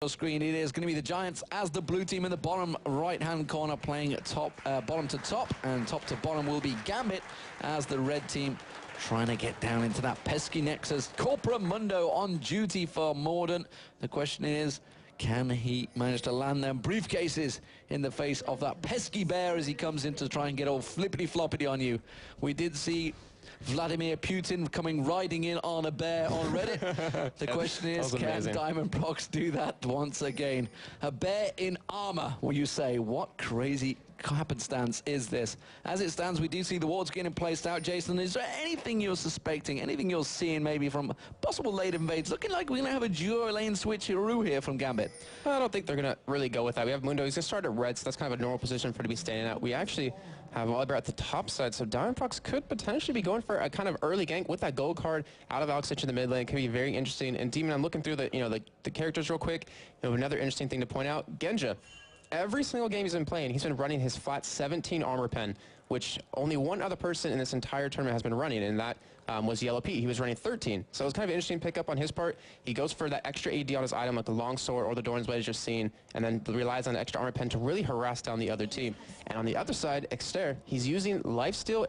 Screen. It is going to be the Giants as the blue team in the bottom right-hand corner playing bottom to top, and top to bottom will be Gambit as the red team trying to get down into that pesky nexus. Corpora Mundo on duty for Morden. The question is, can he manage to land them briefcases in the face of that pesky bear as he comes in to try and get all flippity-floppity on you? We did see Vladimir Putin coming riding in on a bear on Reddit. The question is, can Diamond Prox do that once again? A bear in armor, will you say? What crazy happenstance is this? As it stands, we do see the wards getting placed out. Jason, is there anything you're suspecting, anything you're seeing maybe from possible late invades? Looking like we're going to have a duo lane switcheroo here from Gambit. I don't think they're going to really go with that. We have Mundo. He's going to start at red, so that's kind of a normal position for him to be standing at. We actually have Oliver at the top side, so Diamond Prox could potentially be going for a kind of early gank with that gold card out of LCS in the mid lane. Could be very interesting. And Demon, I'm looking through the characters real quick. Another interesting thing to point out, Genja. Every single game he's been playing, he's been running his flat 17 armor pen, which only one other person in this entire tournament has been running, and that was Yellow P. He was running 13. So it was kind of an interesting pickup on his part. He goes for that extra AD on his item, like the long sword or the Doran's Blade as just seen, and then relies on the extra armor pen to really harass down the other team. And on the other side, Exter, he's using Lifesteal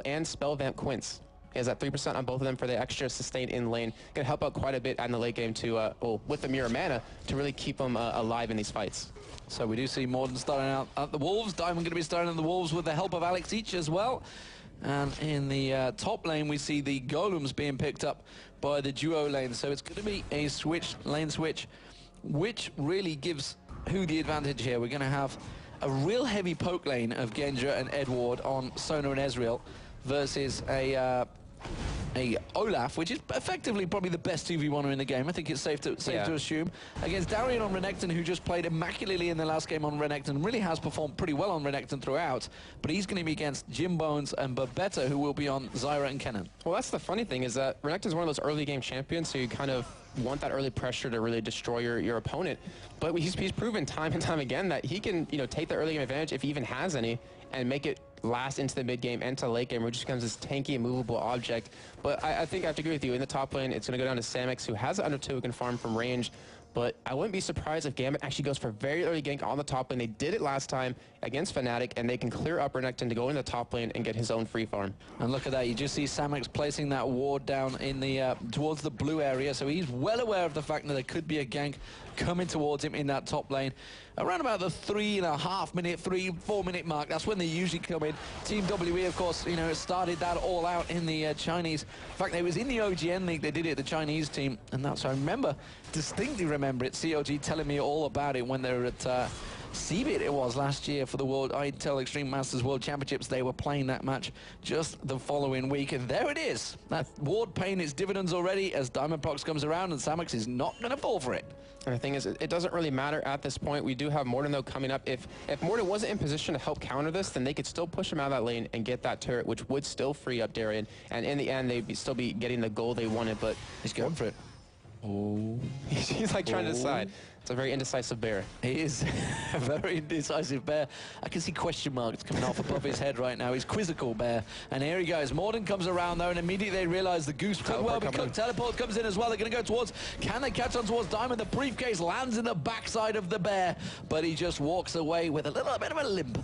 and Spell Vamp Quince. He has that 3% on both of them for the extra sustain in lane. Going to help out quite a bit in the late game to, with the Mirror Mana, to really keep them alive in these fights. So we do see Morden starting out at the Wolves. Diamond going to be starting at the Wolves with the help of Alex Each as well. And in the top lane, we see the Golems being picked up by the duo lane. So it's going to be a lane switch, which really gives who the advantage here. We're going to have a real heavy poke lane of Genja and Edward on Sona and Ezreal versus a Olaf, which is effectively probably the best 2v1er in the game. I think it's safe to assume. Against Darian on Renekton, who just played immaculately in the last game on Renekton, really has performed pretty well on Renekton throughout, but he's going to be against Jim Bones and Babetta, who will be on Zyra and Kennen. Well, that's the funny thing, is that Renekton's one of those early game champions, so you kind of want that early pressure to really destroy your opponent. But he's proven time and time again that he can, take the early game advantage, if he even has any, and make it last into the mid game and to late game, where it just becomes this tanky and movable object. But I think I have to agree with you. In the top lane, it's going to go down to Samix, who has under 2 who can farm from range. But I wouldn't be surprised if Gambit actually goes for very early gank on the top lane. They did it last time against Fnatic, and they can clear up Renekton to go in the top lane and get his own free farm. And look at that, you just see Samix placing that ward down in the towards the blue area, so he's well aware of the fact that there could be a gank coming towards him in that top lane. Around about the 3.5 minute, 4 minute mark, that's when they usually come in. Team WE, of course, started that all out in the Chinese. In fact, it was in the OGN League, they did it, the Chinese team, and that's, I distinctly remember it, COG telling me all about it when they were at CBIT it was last year for the World Intel Extreme Masters World Championships. They were playing that match just the following week, and there it is. That ward paying its dividends already as Diamond Prox comes around, and Samix is not going to fall for it. And the thing is, it doesn't really matter at this point. We do have Morden, though, coming up. If Morden wasn't in position to help counter this, then they could still push him out of that lane and get that turret, which would still free up Darian. And in the end, they'd still be getting the goal they wanted, but he's going for it. Oh. He's like trying to decide. It's a very indecisive bear. He is a very indecisive bear. I can see question marks coming off above his head right now. He's quizzical bear. And here he goes. Morden comes around though, and immediately they realize the goose could well be cooked. Teleport comes in as well. They're going to go towards, can they catch on towards Diamond? The briefcase lands in the backside of the bear, but he just walks away with a little bit of a limp.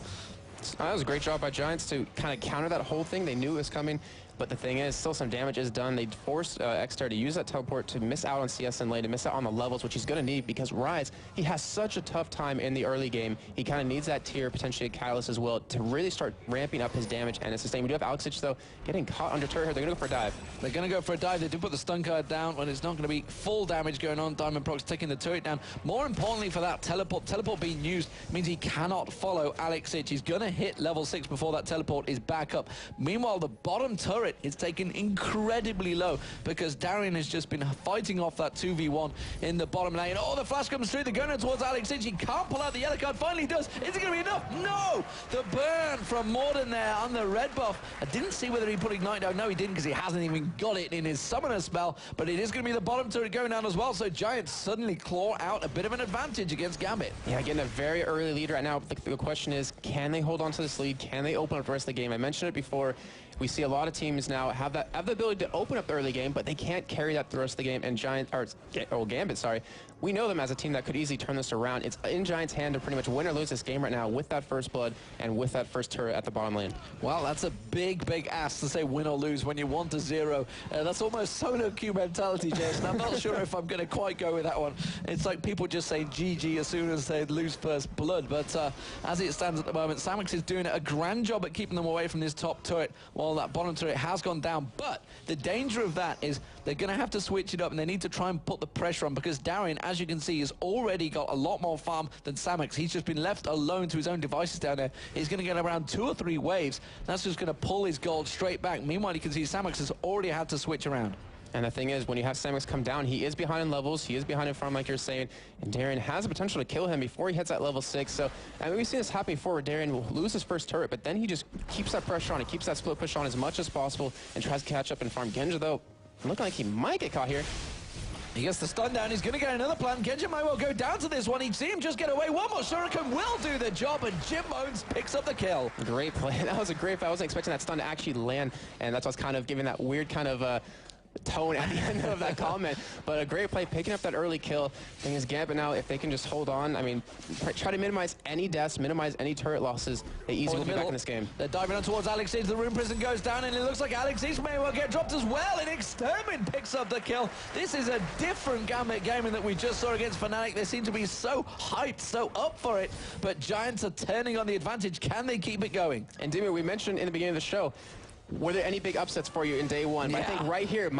That was a great job by Giants to kind of counter that whole thing. They knew it was coming, but the thing is, still some damage is done. They forced Exter to use that teleport to miss out on CS in lane, to miss out on the levels, which he's going to need, because Rise, he has such a tough time in the early game. He kind of needs that tier, potentially a Catalyst as well, to really start ramping up his damage and his sustain. We do have Alex Itch, though, getting caught under turret here. They're going to go for a dive. They're going to go for a dive. They do put the stun card down when it's not going to be full damage going on. Diamond Prox taking the turret down. More importantly for that teleport being used means he cannot follow Alex Itch. He's going to hit level 6 before that teleport is back up. Meanwhile, the bottom turret is taken incredibly low because Darian has just been fighting off that 2v1 in the bottom lane. Oh, the flash comes through. They're going towards Alex Itch. He can't pull out the yellow card. Finally does. Is it going to be enough? No! The burn from Morden there on the red buff. I didn't see whether he put Ignite down. No, he didn't, because he hasn't even got it in his summoner spell, but it is going to be the bottom turret going down as well, so Giants suddenly claw out a bit of an advantage against Gambit. Yeah, getting a very early lead right now. The question is, can they hold on to this lead? Can they open up the rest of the game? I mentioned it before. We see a lot of teams now have the ability to open up the early game, but they can't carry that the rest of the game. And Gambit, sorry, we know them as a team that could easily turn this around. It's in Giant's hand to pretty much win or lose this game right now with that first blood and with that first turret at the bottom lane. Well, that's a big, big ask to say win or lose when you're 1-0. That's almost solo queue mentality, Jason. I'm not sure if I'm going to quite go with that one. It's like people just say GG as soon as they lose first blood. But as it stands at the moment, Samix is doing a grand job at keeping them away from this top turret while that bottom turret has gone down. But the danger of that is they're going to have to switch it up, and they need to try and put the pressure on, because Darian, as you can see, has already got a lot more farm than Samix. He's just been left alone to his own devices down there. He's going to get around 2 or 3 waves. That's just going to pull his gold straight back. Meanwhile, you can see Samix has already had to switch around. And the thing is, when you have Samix come down, he is behind in levels, he is behind in farm, like you're saying, and Darian has the potential to kill him before he hits that level 6. So, I mean, we've seen this happen before, where Darian will lose his first turret, but then he just keeps that pressure on, he keeps that split push on as much as possible, and tries to catch up and farm. Genja, though, looking like he might get caught here. He gets the stun down. He's going to get another plan. Genja might well go down to this one. He'd see him just get away. One more shuriken will do the job, and Jim Bones picks up the kill. Great play. That was a great play. I wasn't expecting that stun to actually land, and that's what's kind of giving that weird kind of tone at the end of that comment. But a great play, picking up that early kill. Thing is, Gambit now, if they can just hold on, I mean, try to minimize any deaths, minimize any turret losses, they easily will be back in this game. They're diving on towards Alex Siege. The Rune Prison goes down, and it looks like Alex Siege may well get dropped as well, and Extermin picks up the kill. This is a different Gambit gaming that we just saw against Fnatic. They seem to be so hyped, so up for it, but Giants are turning on the advantage. Can they keep it going? And Dimir, we mentioned in the beginning of the show, were there any big upsets for you in day one? Yeah. I think right here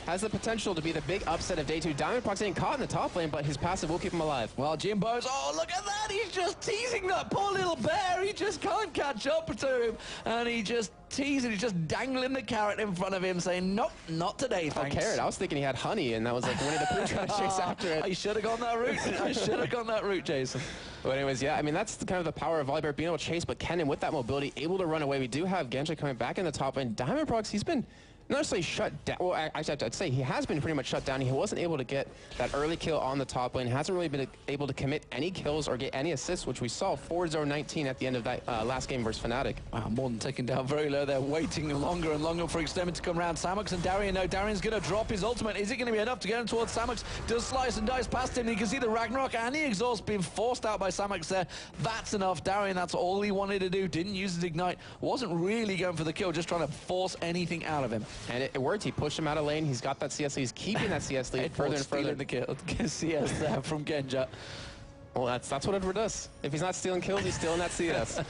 has the potential to be the big upset of day 2. Diamondprox getting caught in the top lane, but his passive will keep him alive. Well, Jimbo's, oh, look at that. He's just teasing that poor little bear. He just can't catch up to him. And he just teasing, he's just dangling the carrot in front of him, saying, nope, not today, thanks. Oh, carrot. I was thinking he had honey, and that was like Winnie the Pooh trying to chase after it. I should have gone that route. I should have gone that route, Jason. But anyways, yeah, I mean, that's kind of the power of Volibear being able to chase, but Kennen with that mobility, able to run away. We do have Genja coming back in the top, and Diamondprox, he's been not necessarily shut down. Well, I'd say he has been pretty much shut down. He wasn't able to get that early kill on the top lane. Hasn't really been able to commit any kills or get any assists, which we saw 4-0-19 at the end of that last game versus Fnatic. Wow, more than taken down very low there, waiting longer and longer for Extermin to come around. Samux and Darian, no, Darian's going to drop his ultimate. Is it going to be enough to get him towards Samux? Does slice and dice past him. You can see the Ragnarok and the exhaust being forced out by Samux there. That's enough. Darian, that's all he wanted to do. Didn't use his ignite. Wasn't really going for the kill, just trying to force anything out of him. And it worked. He pushed him out of lane. He's got that CS lead. He's keeping that CS lead further and further. The kill. CS there from Genja. Well, that's what Edward does. If he's not stealing kills, he's stealing that CS.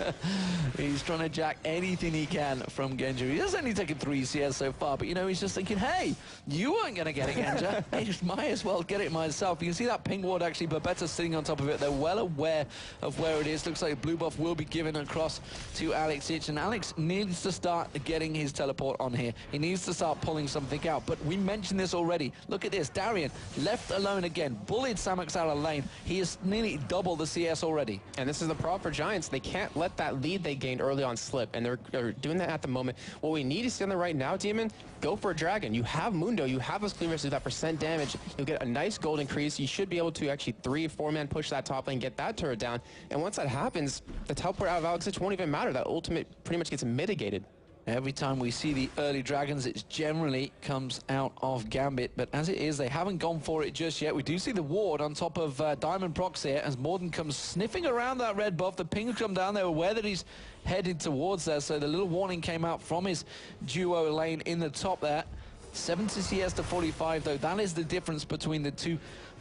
He's trying to jack anything he can from Genja. He has only taken 3 CS so far, but you know, he's just thinking, hey, you weren't going to get it, Genja. I just might as well get it myself. You can see that ping ward actually, Babetta sitting on top of it. They're well aware of where it is. Looks like blue buff will be given across to Alex Ich, and Alex needs to start getting his teleport on here. He needs to start pulling something out, but we mentioned this already. Look at this, Darian left alone again, bullied Samux out of lane. He is nearly double the CS already. And this is the problem for Giants. They can't let that lead they gained early on slip, and they're doing that at the moment. What we need to see on the right now, Demon, go for a dragon. You have Mundo, you have those cleavers with that % damage. You'll get a nice gold increase. You should be able to actually 3-4-man push that top lane, get that turret down. And once that happens, the teleport out of Alex Ich won't even matter. That ultimate pretty much gets mitigated. Every time we see the early dragons, it generally comes out of Gambit, but as it is, they haven't gone for it just yet. We do see the ward on top of Diamondprox here as Morden comes sniffing around that red buff. The ping come down, they were aware that he's headed towards there, so the little warning came out from his duo lane in the top there. 70 CS to 45 though, that is the difference between the two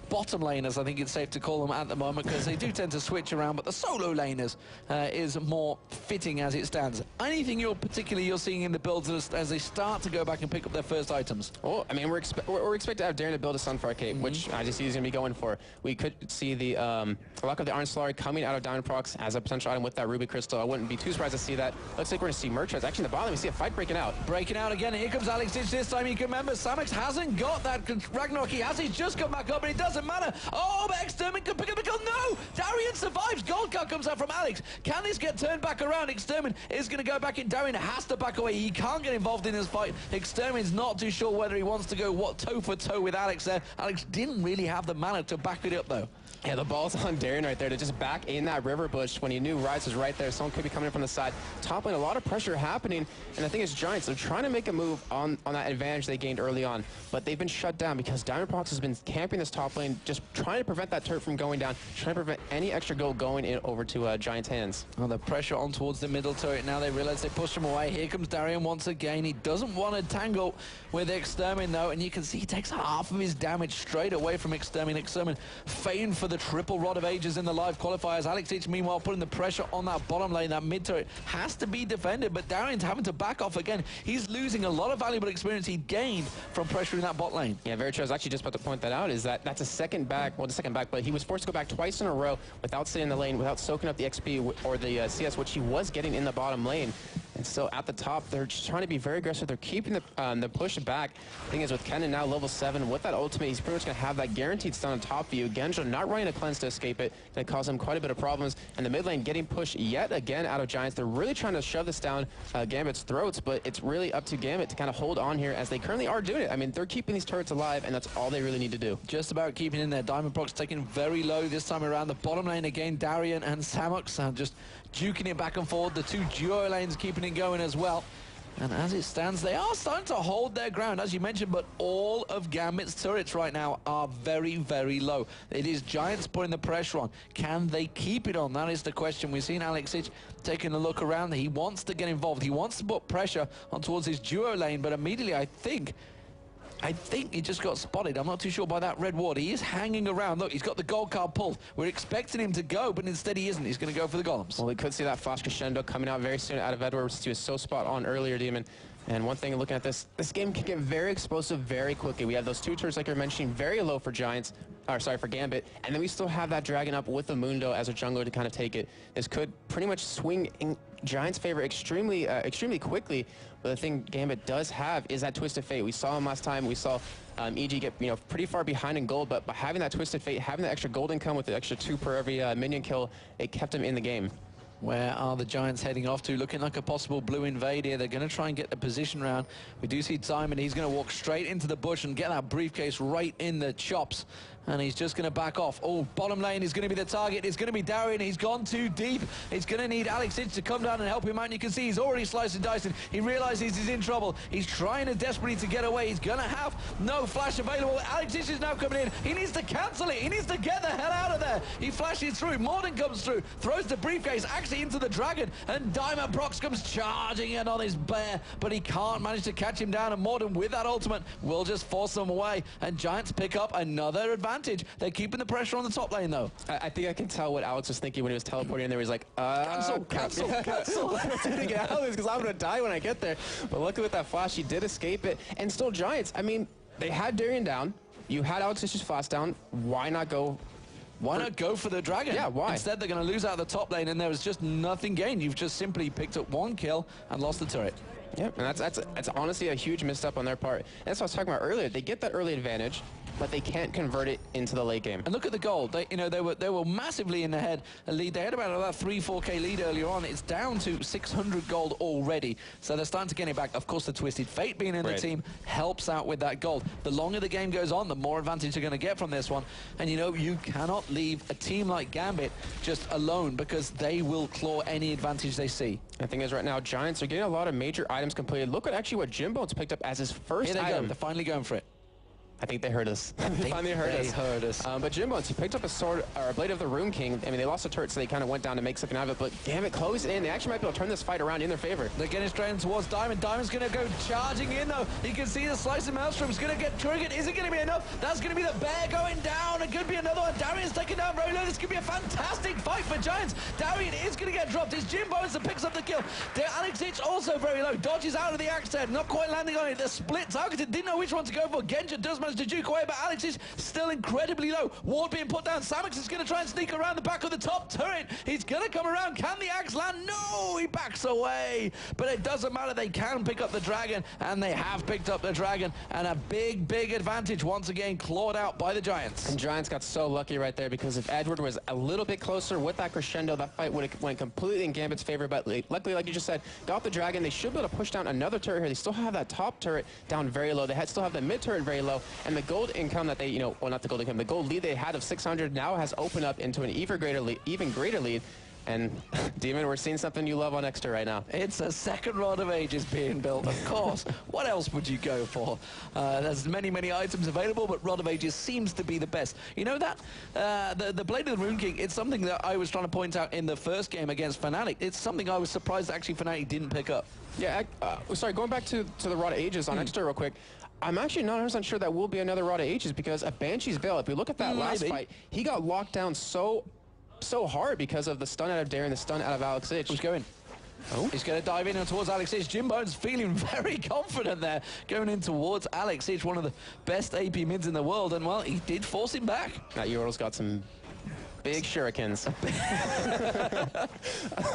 bottom laners, I think it's safe to call them at the moment, because they do tend to switch around, but the solo laners is more fitting as it stands. Anything you're seeing in the builds as they start to go back and pick up their first items? Well, I mean, we're expected to have Darren to build a Sunfire Cape, which I just see he's going to be going for. We could see the Luck of the Iron Solari coming out of Diamondprox as a potential item with that Ruby Crystal. I wouldn't be too surprised to see that. Looks like we're going to see Merchants. Actually, in the bottom, we see a fight breaking out. Breaking out again. Here comes Alex Ich this time. You can remember, Samux hasn't got that Ragnarok. He has. He's just come back up, and it doesn't matter. Oh, but Extermin can pick up the kill. No! Darian survives. Gold card comes out from Alex. Can this get turned back around? Extermin is going to go back in. Darian has to back away. He can't get involved in this fight. Extermin's not too sure whether he wants to go toe for toe with Alex there. Alex didn't really have the mana to back it up though. Yeah, the ball's on Darian right there to just back in that river bush when he knew Rise was right there. Someone could be coming in from the side. Top lane, a lot of pressure happening. And the thing is, Giants, they're trying to make a move on that advantage they gained early on. But they've been shut down because Diamondprox has been camping this top lane, just trying to prevent that turret from going down, trying to prevent any extra gold going in over to Giants' hands. Well, the pressure on towards the middle turret. Now they realize they pushed him away. Here comes Darian once again. He doesn't want to tangle with Extermin, though. And you can see he takes half of his damage straight away from Extermin. Extermin famed for the triple rod of ages in the live qualifiers. Alex H, meanwhile, putting the pressure on that bottom lane. That mid turret has to be defended, but Darian's having to back off again. He's losing a lot of valuable experience he gained from pressuring that bot lane. Yeah, very true. I was actually just about to point that out, is that that's a second back, but he was forced to go back twice in a row without sitting in the lane, without soaking up the XP or the CS, which he was getting in the bottom lane. And still at the top, they're just trying to be very aggressive. They're keeping the push back. The thing is, with Kennen now level 7, with that ultimate, he's pretty much going to have that guaranteed stun on top of you. Genja not running a cleanse to escape it. That caused him quite a bit of problems. And the mid lane getting pushed yet again out of Giants. They're really trying to shove this down Gambit's throats, but it's really up to Gambit to kind of hold on here, as they currently are doing it. I mean, they're keeping these turrets alive, and that's all they really need to do. Just about keeping in there. Diamondprox taking very low this time around. The bottom lane again, Darian and Samux just juking it back and forth. The two duo lanes keeping it going as well. And as it stands, they are starting to hold their ground, as you mentioned, but all of Gambit's turrets right now are very, very low. It is Giants putting the pressure on. Can they keep it on? That is the question. We've seen Alex H taking a look around. He wants to get involved. He wants to put pressure on towards his duo lane, but immediately I think he just got spotted. I'm not too sure by that red ward. He is hanging around. Look, he's got the gold card pulled. We're expecting him to go, but instead he isn't. He's going to go for the golems. Well, we could see that flash crescendo coming out very soon out of Edwards. He was so spot on earlier, Demon. And one thing, looking at this game can get very explosive very quickly. We have those two turrets, like you're mentioning, very low for Giants, or sorry, for Gambit. And then we still have that dragon up with the Mundo as a jungler to kind of take it. This could pretty much swing in Giants' favor extremely quickly. But the thing Gambit does have is that Twisted Fate. We saw him last time. We saw EG get pretty far behind in gold, but by having that Twisted Fate, having that extra gold income with the extra 2 per every minion kill, it kept him in the game. Where are the Giants heading off to? Looking like a possible blue invade here. They're going to try and get the position round. We do see Simon. He's going to walk straight into the bush and get that briefcase right in the chops. And he's just going to back off. Oh, bottom lane is going to be the target. It's going to be Darian. He's gone too deep. It's going to need Alex H to come down and help him out. And you can see he's already sliced and dicing. He realizes he's in trouble. He's trying desperately to get away. He's going to have no flash available. Alex H is now coming in. He needs to cancel it. He needs to get the hell out of there. He flashes through. Morden comes through. Throws the briefcase actually into the dragon. And Diamondprox comes charging in on his bear. But he can't manage to catch him down. And Morden, with that ultimate, will just force them away. And Giants pick up another advantage. They're keeping the pressure on the top lane, though. I think I can tell what Alex was thinking when he was teleporting in there. He was like, cancel. to get out of this because I'm going to die when I get there. But luckily with that flash, he did escape it. And still Giants, I mean, they had Darian down. You had Alex's flash down. Why not go? Why not go for the dragon? Yeah, why? Instead, they're going to lose out the top lane, and there was just nothing gained. You've just simply picked up 1 kill and lost the turret. Yeah, and that's honestly a huge misstep on their part. And that's what I was talking about earlier. They get that early advantage, but they can't convert it into the late game. And look at the gold. They were massively in the lead. They had about 4K lead earlier on. It's down to 600 gold already. So they're starting to get it back. Of course, the Twisted Fate being in the team helps out with that gold. The longer the game goes on, the more advantage you're going to get from this one. And you cannot leave a team like Gambit just alone, because they will claw any advantage they see. The thing is, right now, Giants are getting a lot of major items completed. Look at actually what Jimbo's picked up as his first item. Here they go. They're finally going for it. I think they heard us. They finally heard us. But Jimbo, he picked up a sword, or a Blade of the Rune King. I mean, they lost a turret, so they kind of went down to make something out of it. But damn it, close it in. They actually might be able to turn this fight around in their favor. They're getting straight towards Diamond. Diamond's going to go charging in, though. You can see the slice of Maelstrom's going to get triggered. Is it going to be enough? That's going to be the bear going down. It could be another one. Darian's taking down Rolo. This could be a fantastic fight for Giants. Darian is going to get dropped. It's Jimbo that picks up the kill. Alex H also very low. Dodges out of the axe head. Not quite landing on it. The split targeted. Didn't know which one to go for. Genja does manage to juke away, but Alex is still incredibly low. Ward being put down. Samux is going to try and sneak around the back of the top turret. He's going to come around. Can the axe land? No, he backs away. But it doesn't matter. They can pick up the dragon, and they have picked up the dragon. And a big, big advantage once again clawed out by the Giants. And Giants got so lucky right there, because if Edward third was a little bit closer with that crescendo. That fight would have went completely in Gambit's favor, but luckily, like you just said, got the Dragon. They should be able to push down another turret here. They still have that top turret down very low. They still have the mid turret very low, and the gold income that they, well, not the gold income, the gold lead they had of 600 now has opened up into an even greater lead. And Demon, we're seeing something you love on Extra right now. It's a second Rod of Ages being built, of course. What else would you go for? There's many items available, but Rod of Ages seems to be the best. You know that? The Blade of the Rune King, it's something that I was trying to point out in the first game against Fnatic. It's something I was surprised actually Fnatic didn't pick up. Yeah, sorry, going back to the Rod of Ages on Extra real quick. I'm actually not 100% sure that will be another Rod of Ages because a Banshee's Veil, if we look at that last fight, he got locked down so hard because of the stun out of Darren, the stun out of Alex Ich. Who's going? Oh. He's going to dive in and towards Alex Ich. Jimbone's feeling very confident there, going in towards Alex Ich, one of the best AP mids in the world, and well, he did force him back. That Yorl's got some big shurikens.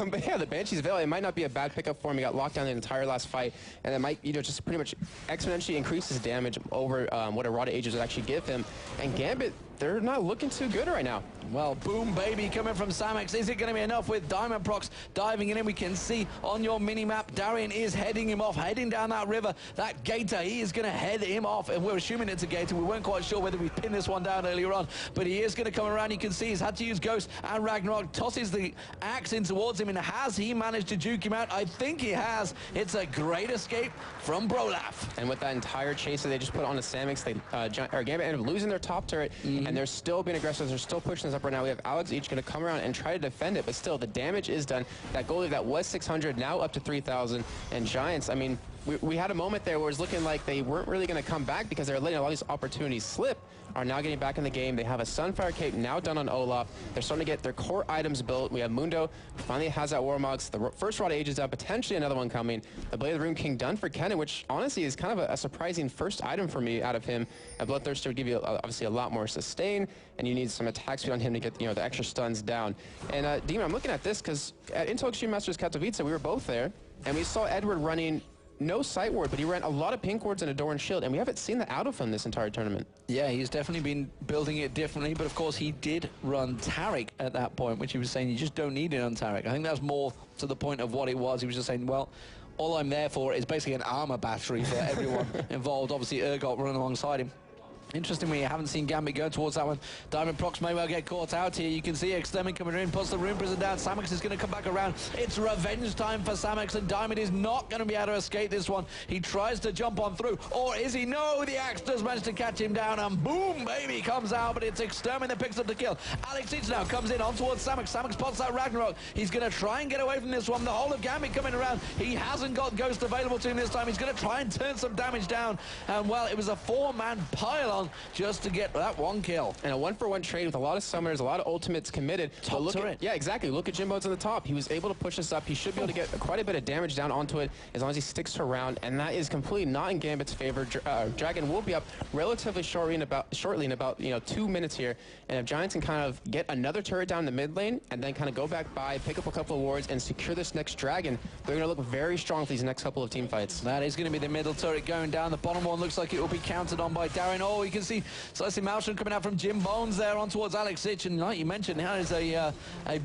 But yeah, the Banshee's Veil, it might not be a bad pickup for him. He got locked down the entire last fight, and it might, just pretty much exponentially increase his damage over what a Rod of Ages would actually give him. And Gambit, they're not looking too good right now. Well, boom, baby, coming from Samex. Is it going to be enough with Diamond Prox diving in? We can see on your mini-map, Darian is heading him off, heading down that river. That Gator, he is going to head him off, and we're assuming it's a Gator. We weren't quite sure whether we pinned this one down earlier on, but he is going to come around. You can see he's had to use Ghost and Ragnarok. Tosses the axe in towards him, and has he managed to juke him out? I think he has. It's a great escape from Brolaf. And with that entire chase that they just put on the Samex, Gambit ended up losing their top turret, and they're still being aggressive. They're still pushing this up right now. We have Alex Ich going to come around and try to defend it, but still, the damage is done. That goalie that was 600, now up to 3,000. And Giants, I mean, we had a moment there where it was looking like they weren't really going to come back because they were letting a lot of these opportunities slip, are now getting back in the game. They have a Sunfire Cape now done on Olaf. They're starting to get their core items built. We have Mundo, who finally has that Warmogs. The first Rod of Ages out, potentially another one coming. The Blade of the Rune King done for Kennen, which honestly is kind of a surprising first item for me out of him. A Bloodthirster would give you obviously a lot more sustain, and you need some attack speed on him to get the extra stuns down. And Demon, I'm looking at this because at Intel Extreme Masters Katowice, we were both there, and we saw Edward running no sight ward, but he ran a lot of pink wards and a Doran shield, and we haven't seen that out of him this entire tournament. Yeah, he's definitely been building it differently, but of course he did run Taric at that point, which he was saying you just don't need it on Taric. I think that's more to the point of what it was. He was just saying, well, all I'm there for is basically an armor battery for everyone involved. Obviously, Urgot running alongside him. Interestingly, you haven't seen Gambit go towards that one. Diamond Prox may well get caught out here. You can see Extermin coming in, puts the Rune Prison down. Samex is going to come back around. It's revenge time for Samex, and Diamond is not going to be able to escape this one. He tries to jump on through, or is he? No, the axe does manage to catch him down, and boom, baby, comes out, but it's Extermin that picks up the kill. Alex Ich now comes in on towards Samex. Samex spots that Ragnarok. He's going to try and get away from this one. The whole of Gambit coming around. He hasn't got Ghost available to him this time. He's going to try and turn some damage down, and well, it was a 4-man pylon just to get that one kill. And a 1-for-1 trade with a lot of summoners, a lot of ultimates committed. Top turret. Yeah, exactly. Look at Jimbo's on the top. He was able to push this up. He should be able to get quite a bit of damage down onto it as long as he sticks around, and that is completely not in Gambit's favor. Dragon will be up relatively shortly in about 2 minutes here, and if Giants can kind of get another turret down the mid lane and then kind of go back by, pick up a couple of wards, and secure this next Dragon, they're going to look very strong for these next couple of team fights. That is going to be the middle turret going down. The bottom one looks like it will be counted on by Darren. Oh, you can see Slicey Malstrom coming out from Jim Bones there on towards Alex Ich, and like you mentioned, there is a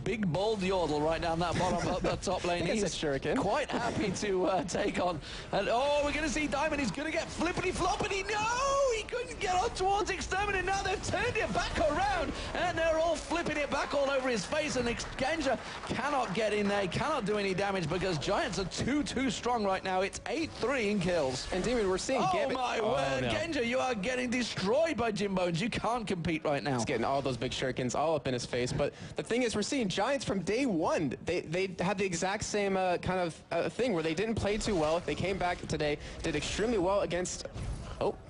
big bold yodel right down that bottom up the top lane. He's shuriken. Quite happy to take on. And oh, we're going to see Diamond. He's going to get flippity floppity. No, he couldn't get on towards Exterminator. Now they've turned it back around, and they're all flipping it back all over his face. And Genja cannot get in there, cannot do any damage because Giants are too strong right now. It's 8-3 in kills. And Demon, we're seeing Gambit. Oh my word, no. Genja, you are getting destroyed by Jim Bones. You can't compete right now. He's getting all those big shurikens all up in his face. But the thing is, we're seeing Giants from day one. They had the exact same kind of thing where they didn't play too well. They came back today, did extremely well against...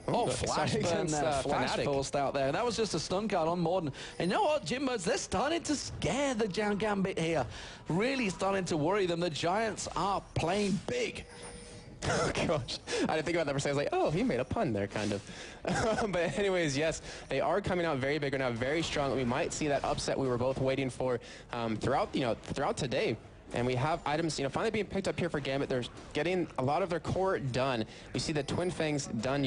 Flash burn there. Flash forced out there. That was just a stun card on Morden. And you know what, Jimbos, they're starting to scare the Gambit here. Really starting to worry them. The Giants are playing big. Oh, gosh. I didn't think about that for a second. I was like, oh, he made a pun there, kind of. But anyways, yes, they are coming out very big right now, very strong. We might see that upset we were both waiting for throughout today. And we have items, finally being picked up here for Gambit. They're getting a lot of their core done. We see the Twin Fangs done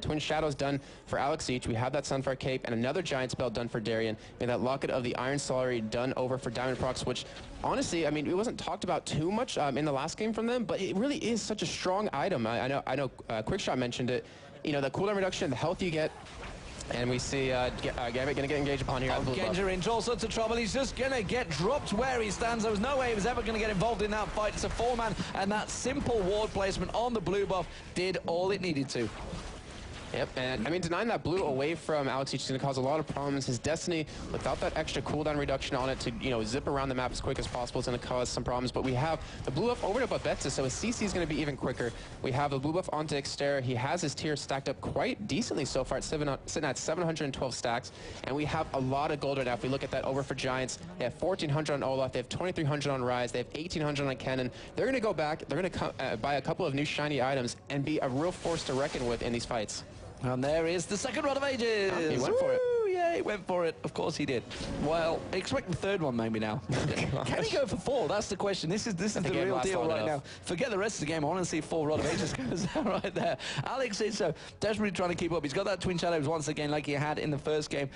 Twin Shadows done for Leauge. We have that Sunfire Cape and another Giant Spell done for Darian. And that Locket of the Iron Salary done over for Diamondprox, which honestly, I mean, it wasn't talked about too much in the last game from them, but it really is such a strong item. I know Quickshot mentioned it. The cooldown reduction, the health you get. And we see Gambit going to get engaged upon here. Genja into all sorts of trouble. He's just going to get dropped where he stands. There was no way he was ever going to get involved in that fight. It's a 4-man, and that simple ward placement on the blue buff did all it needed to. Yep, and I mean, denying that blue away from Leauge is going to cause a lot of problems. His Destiny, without that extra cooldown reduction on it to, zip around the map as quick as possible, is going to cause some problems. But we have the blue buff over to Babetza, so his CC is going to be even quicker. We have the blue buff onto Xterra. He has his tier stacked up quite decently so far, sitting at 712 stacks. And we have a lot of gold right now. If we look at that over for Giants, they have 1,400 on Olaf, they have 2,300 on Ryze, they have 1,800 on Kennen. They're going to go back, they're going to buy a couple of new shiny items and be a real force to reckon with in these fights. And there is the second Rod of Ages. He went for it. Yeah, he went for it. Of course he did. Well, expect the third one maybe now. Can he go for 4? That's the question. This is the real deal right now. Forget the rest of the game. I want to see 4 Rod of Ages goes down right there. Alex is so desperately trying to keep up. He's got that Twin Shadows once again like he had in the first game.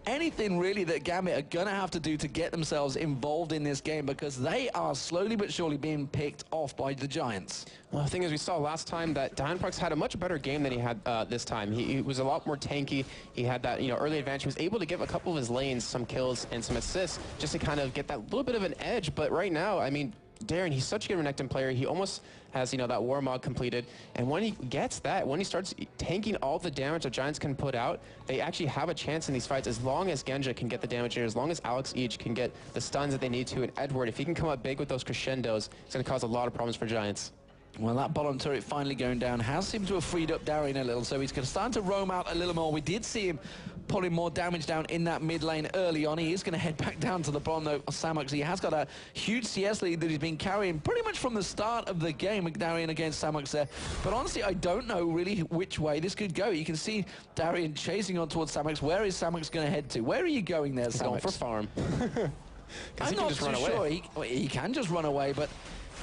Anything really that Gambit are going to have to do to get themselves involved in this game, because they are slowly but surely being picked off by the Giants. Well, the thing is, we saw last time that Diamondprox had a much better game than he had this time. He was a lot more tanky. He had that early advantage. He was able to give a couple of his lanes some kills and some assists just to kind of get that little bit of an edge. But right now, I mean, Darren, he's such a good Renekton player. He almost has, that Warmog completed. And when he gets that, when he starts tanking all the damage that Giants can put out, they actually have a chance in these fights as long as Genja can get the damage in, as long as Leauge can get the stuns that they need to. And Edward, if he can come up big with those crescendos, it's going to cause a lot of problems for Giants. Well, that bottom turret finally going down has seemed to have freed up Darian a little, so he's going to start to roam out a little more. We did see him pulling more damage down in that mid lane early on. He is going to head back down to the bottom, though, Samux. He has got a huge CS lead that he's been carrying pretty much from the start of the game, Darian against Samux there. But honestly, I don't know really which way this could go. You can see Darian chasing on towards Samux. Where is Samux going to head to? Where are you going there, Samux? He's going for farm. I'm not too sure. He can just run away, but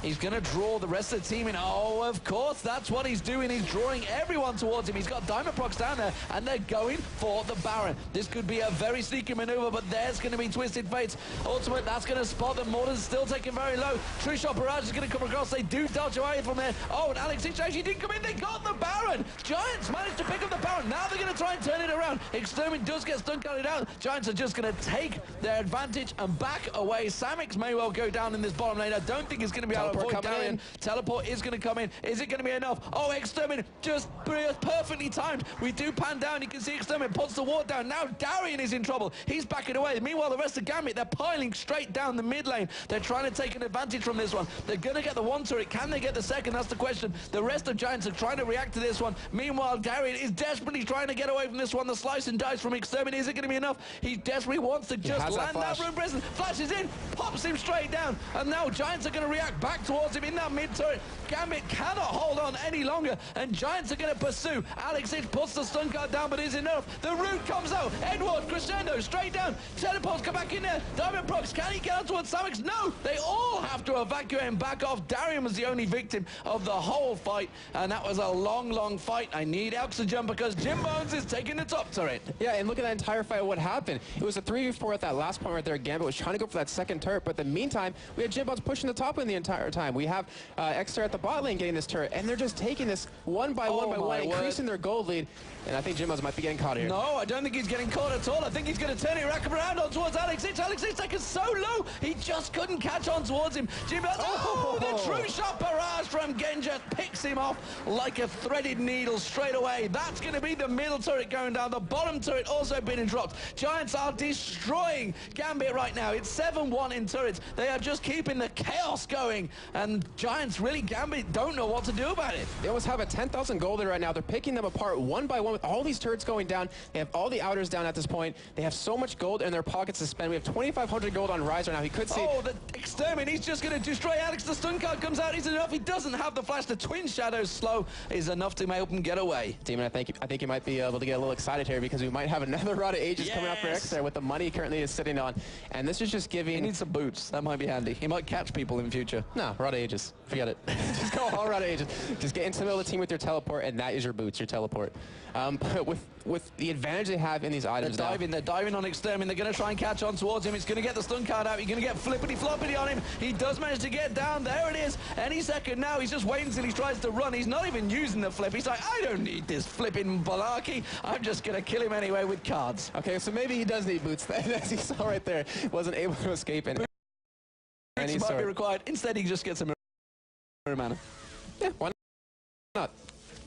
he's going to draw the rest of the team in. Oh, of course, that's what he's doing. He's drawing everyone towards him. He's got Diamondprox down there, and they're going for the Baron. This could be a very sneaky maneuver, but there's going to be Twisted Fates. Ultimate, that's going to spot them. Morden's still taking very low. True Shot Barrage is going to come across. They do dodge away from there. Oh, and Alex actually didn't come in. They got the Baron. Giants managed to pick up the Baron. Now they're going to try and turn it around. Extermin does get stun carried out. Giants are just going to take their advantage and back away. Samix may well go down in this bottom lane. I don't think it's going to be able to avoid Darian. Teleport is going to come in. Is it going to be enough? Oh, Extermin just perfectly timed. We do pan down. You can see Extermin puts the ward down. Now Darian is in trouble. He's backing away. Meanwhile, the rest of Gambit, they're piling straight down the mid lane. They're trying to take an advantage from this one. They're going to get the one turret. Can they get the second? That's the question. The rest of Giants are trying to react to this one. Meanwhile, Darian is desperately trying to get away from this one. The slice and dice from Extermin. Is it going to be enough? He desperately wants to just land that rune prison. Flashes in, pops him straight down. And now Giants are going to react back towards him in that mid turret. Gambit cannot hold on any longer, and Giants are going to pursue. Alex puts the stun card down, but is enough. The root comes out. Edward, Crescendo, straight down. Teleports come back in there. Diamondprox, can he get out towards Samix? No, they all have to evacuate and back off. Darian was the only victim of the whole fight, and that was a long, long fight. I need oxygen because Jim Bones is taking the top turret. Yeah, and look at that entire fight. What happened? It was a 3v4 at that last point right there. Gambit was trying to go for that second turret, but in the meantime, we had Jim Bones pushing the top lane the entire time. We have Xterra at the bot lane getting this turret, and they're just taking this one by one, increasing their gold lead. And I think Jim Bones might be getting caught here. No, I don't think he's getting caught at all. I think he's going to turn it rack around on towards Alex. Alex taken so low, he just couldn't catch on towards him. Jim Bones, the True Shot Barrage from Genja picks him off like a threaded needle straight away. That's going to be the middle turret going down. The bottom turret also being dropped. Giants are destroying Gambit right now. It's 7-1 in turrets. They are just keeping the chaos going. and Giants really, Gambit, don't know what to do about it. They almost have a 10,000 gold there right now. They're picking them apart one by one with all these turrets going down. They have all the outers down at this point. They have so much gold in their pockets to spend. We have 2,500 gold on Rise right now. He could see... Oh, the extermin, he's just going to destroy Alex. The stun card comes out, he's enough. He doesn't have the flash. The Twin Shadows slow is enough to help him get away. Demon, I think you might be able to get a little excited here because we might have another Rod of Ages coming up for X there with the money currently is sitting on. And this is just giving... He needs some boots. That might be handy. He might catch people in future. No, Rod of Ages. Forget it. Just go all Rod of Ages. Just get into the middle of the team with your teleport, and that is your boots, your teleport. But with the advantage they have in these items they're diving on Extermin. They're going to try and catch on towards him. It's going to get the stun card out. You're going to get flippity-floppity on him. He does manage to get down. There it is. Any second now. He's just waiting until he tries to run. He's not even using the flip. He's like, I don't need this flipping malarkey. I'm just going to kill him anyway with cards. Okay, so maybe he does need boots. As you saw right there, wasn't able to escape in any Boots sort. might be required. Instead, he just gets a mirror mana. Yeah, why not?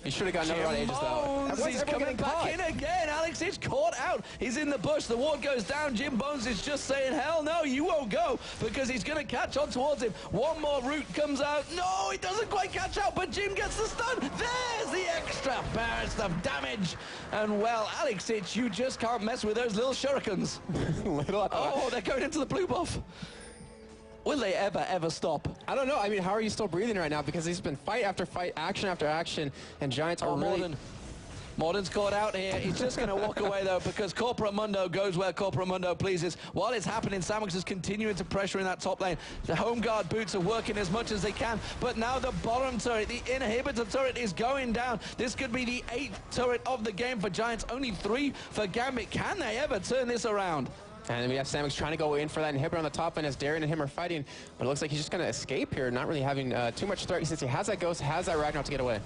He should have got another Rod of Ages, though. He's coming back in again. Alex is caught out. He's in the bush. The ward goes down. Jim Bones is just saying, hell no, you won't go, because he's going to catch on towards him. One more root comes out. No, he doesn't quite catch out, but Jim gets the stun. There's the extra burst of damage. And, well, Alex, you just can't mess with those little shurikens. Oh, they're going into the blue buff. Will they ever stop? I don't know. I mean, how are you still breathing right now? Because he's been fight after fight, action after action, and Giants are really... Morden's caught out here. He's just going to walk away, though, because Corporate Mundo goes where Corporate Mundo pleases. While it's happening, Samox is continuing to pressure in that top lane. The home guard boots are working as much as they can, but now the bottom turret, the inhibitor turret, is going down. This could be the 8th turret of the game for Giants, only 3 for Gambit. Can they ever turn this around? And we have Samox trying to go in for that inhibitor on the top end as Darian and him are fighting, but it looks like he's just going to escape here, not really having too much threat since he has that Ghost, has that Ragnarok to get away.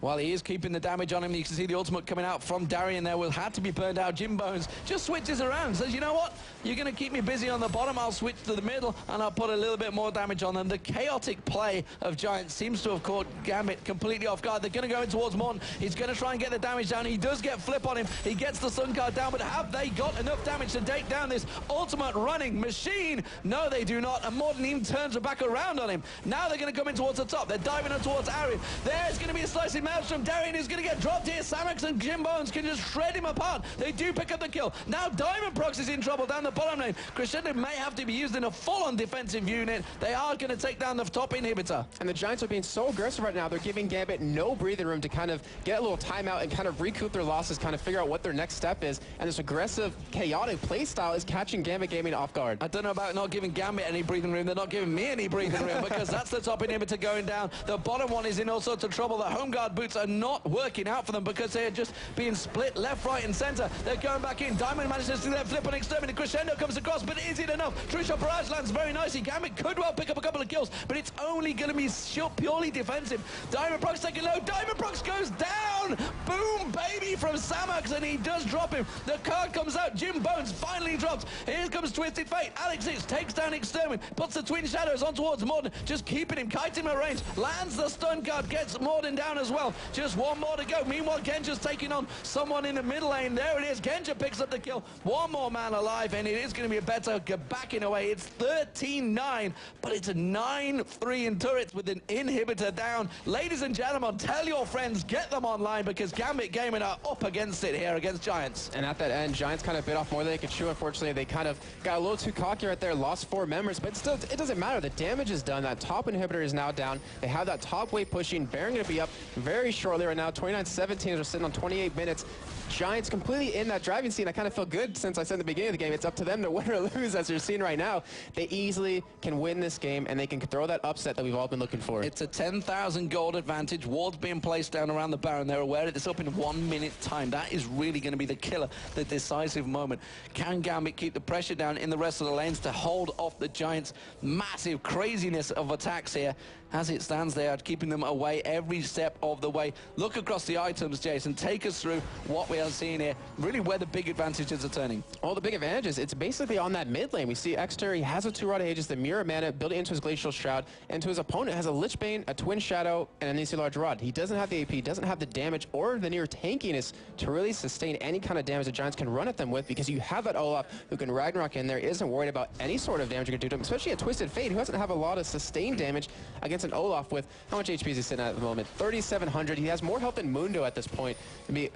While he is keeping the damage on him, you can see the ultimate coming out from Darian there. Will had to be burned out. Jim Bones just switches around, says, you know what? You're going to keep me busy on the bottom. I'll switch to the middle, and I'll put a little bit more damage on them. The chaotic play of Giants seems to have caught Gambit completely off guard. They're going to go in towards Morton. He's going to try and get the damage down. He does get flip on him. He gets the sun card down, but have they got enough damage to take down this ultimate running machine? No, they do not, and Morton even turns back around on him. Now they're going to come in towards the top. They're diving in towards Arian. There's going to be a slicing maelstrom. Darian is going to get dropped here. Samox and Jim Bones can just shred him apart. They do pick up the kill. Now Diamond Prox is in trouble down the bottom lane. Crescendo may have to be used in a full-on defensive unit. They are going to take down the top inhibitor. And the Giants are being so aggressive right now. They're giving Gambit no breathing room to kind of get a little timeout and kind of recoup their losses, kind of figure out what their next step is. And this aggressive, chaotic play style is catching Gambit Gaming off guard. I don't know about not giving Gambit any breathing room. They're not giving me any breathing room because that's the top inhibitor going down. The bottom one is in all sorts of trouble. The home guard boots are not working out for them because they are just being split left, right, and center. They're going back in. Diamond manages to get flip on Exterminate. Crescendo comes across, but is it enough? Trisha Barrage lands very nicely. Gambit could well pick up a couple of kills, but it's only going to be purely defensive. Diamond Prox taking low. Diamond Prox goes down. Boom, baby, from Samox, and he does drop him. The card comes out. Jim Bones finally drops. Here comes Twisted Fate. Alex Hicks takes down Exterminate, puts the Twin Shadows on towards Morden, just keeping him, kiting him at range, lands the stun card, gets Morden down as well. Just one more to go. Meanwhile, Genja's taking on someone in the middle lane. There it is. Genja picks up the kill. One more man alive, and it is going to be a better backing away. It's 13-9, but it's a 9-3 in turrets with an inhibitor down. Ladies and gentlemen, tell your friends, get them online, because Gambit Gaming are up against it here against Giants. And at that end, Giants kind of bit off more than they could chew. Unfortunately, they kind of got a little too cocky right there, lost 4 members, but still, it doesn't matter. The damage is done. That top inhibitor is now down. They have that top wave pushing. Baron going to be up very shortly right now. 29-17 are sitting on 28 minutes. Giants completely in that driving scene. I kind of feel good since I said in the beginning of the game, it's up to them to win or lose, as you're seeing right now. They easily can win this game, and they can throw that upset that we've all been looking for. It's a 10,000 gold advantage. Wards being placed down around the Baron. They're aware of this up in 1 minute time. That is really going to be the killer, the decisive moment. Can Gambit keep the pressure down in the rest of the lanes to hold off the Giants' massive craziness of attacks here? as it stands, they are keeping them away every step of the way. Look across the items, Jason. Take us through what we are seeing here, really where the big advantages are turning. All the big advantages, it's basically on that mid lane. We see Exeter, he has a 2-rod Aegis, the Mirror Mana, built it into his Glacial Shroud, and to his opponent has a Lich Bane, a Twin Shadow, and an Leauge Rod. He doesn't have the AP, doesn't have the damage or the near tankiness to really sustain any kind of damage the Giants can run at them with, because you have that Olaf who can Ragnarok in there, isn't worried about any sort of damage you can do to him, especially a Twisted Fate who doesn't have a lot of sustained damage against an Olaf with, how much HP is he sitting at the moment? 3,700. He has more health than Mundo at this point. It'd be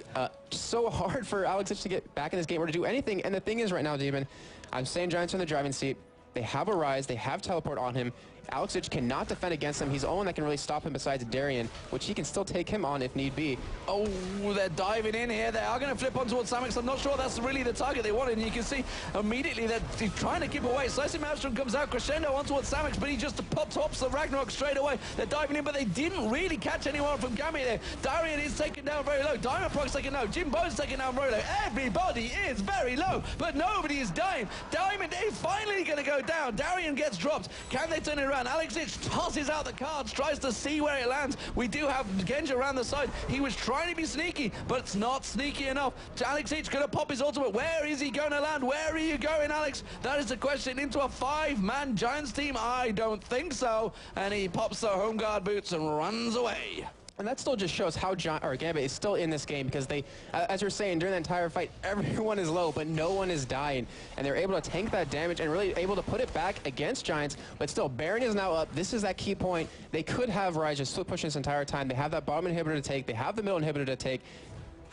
so hard for Alex to get back in this game or to do anything. And the thing is right now, Demon, I'm saying Giants are in the driving seat. They have a Rise. They have Teleport on him. Alex cannot defend against him. He's the only one that can really stop him besides Darian, which he can still take him on if need be. Oh, they're diving in here. They are going to flip on towards Samix. I'm not sure that's really the target they wanted. And you can see immediately that they're trying to keep away. Slicing Maelstrom comes out, crescendo on towards Samix, but he just tops the Ragnarok straight away. They're diving in, but they didn't really catch anyone from Gambit there. Darian is taken down very low. Diamond Proc's taken low. Jimbo's taken down very low. Everybody is very low, but nobody is dying. Diamond is finally going to go down. Darian gets dropped. Can they turn it around? Alexic tosses out the cards, tries to see where it lands. We do have Genja around the side. He was trying to be sneaky, but it's not sneaky enough. Alexic going to pop his ultimate. Where is he going to land? Where are you going, Alex? That is the question. Into a 5-man Giants team? I don't think so. And he pops the home guard boots and runs away. And that still just shows how Gambit is still in this game, because they, as you're saying, during the entire fight, everyone is low, but no one is dying. And they're able to tank that damage and really able to put it back against Giants. But still, Baron is now up. This is that key point. They could have Rise just split push this entire time. They have that bottom inhibitor to take. They have the middle inhibitor to take.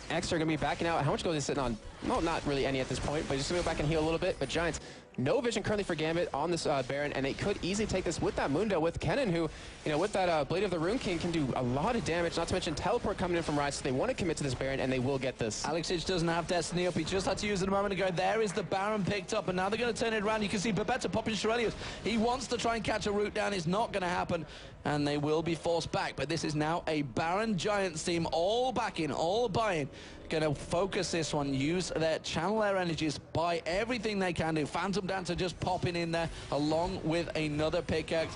X are going to be backing out. How much gold is he sitting on? No, not really any at this point, but just going to go back and heal a little bit. But Giants, no vision currently for Gambit on this Baron, and they could easily take this with that Mundo, with Kennen, who, you know, with that Blade of the Rune King can do a lot of damage, not to mention Teleport coming in from Rise, so they want to commit to this Baron, and they will get this. Alexic doesn't have Destiny up. He just had to use it a moment ago. There is the Baron picked up, and now they're going to turn it around. You can see Babetta popping Shurelius. He wants to try and catch a route down. It's not going to happen, and they will be forced back. But this is now a Baron Giants team, all backing, all buying. Going to focus this one, use their channel their energies, buy everything they can do. Phantom Dancer just popping in there along with another pickaxe.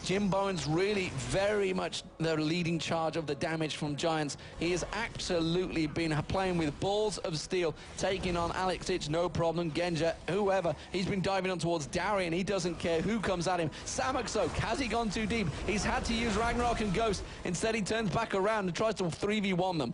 Jim Bowen's really very much the leading charge of the damage from Giants. He has absolutely been playing with balls of steel, taking on Alexic, no problem, Genja, whoever. He's been diving on towards Darian. He doesn't care who comes at him. Samoxo, has he gone too deep? He's had to use Ragnarok and Ghost. Instead, he turns back around and tries to 3v1 them.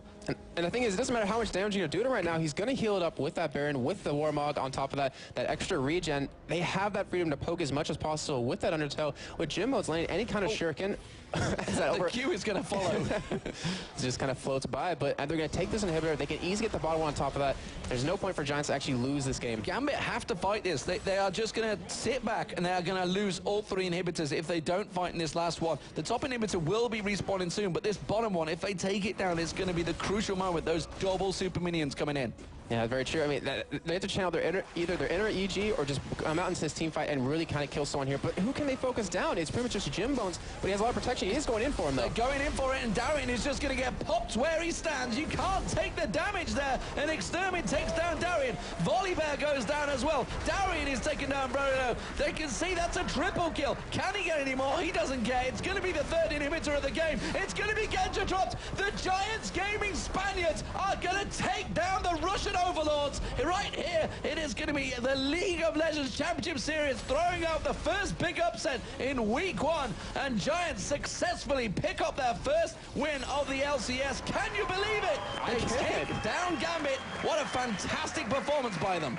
And the thing is, it doesn't matter how much damage you're going to do to him right now, he's going to heal it up with that Baron, with the Warmog on top of that extra regen. They have that freedom to poke as much as possible with that Undertow. With Jimbo's lane, any kind of shuriken. The Q is going to follow. It just kind of floats by, but they're going to take this inhibitor. They can easily get the bottom one on top of that. There's no point for Giants to actually lose this game. Gambit have to fight this. They are just going to sit back, and they are going to lose all 3 inhibitors if they don't fight in this last one. The top inhibitor will be respawning soon, but this bottom one, if they take it down, it's going to be the crucial moment. Those double super minions coming in. Yeah, very true. I mean, they have to channel either their inner EG or just come out into this team fight and really kind of kill someone here. But who can they focus down? It's pretty much just Jim Bones, but he has a lot of protection. He is going in for him, though. They're going in for it, and Darian is just going to get popped where he stands. You can't take the damage there, and Extermin takes down Darian. Volibear goes down as well. Darian is taken down very low. They can see that's a triple kill. Can he get any more? He doesn't care. It's going to be the 3rd inhibitor of the game. It's going to be Genja dropped. The Giants Gaming Spaniards are going to take down the Russian overlords. Right here, it is going to be the League of Legends Championship Series throwing out the first big upset in week 1, and Giants successfully pick up their first win of the LCS. Can you believe it? They take down Gambit. What a fantastic performance by them.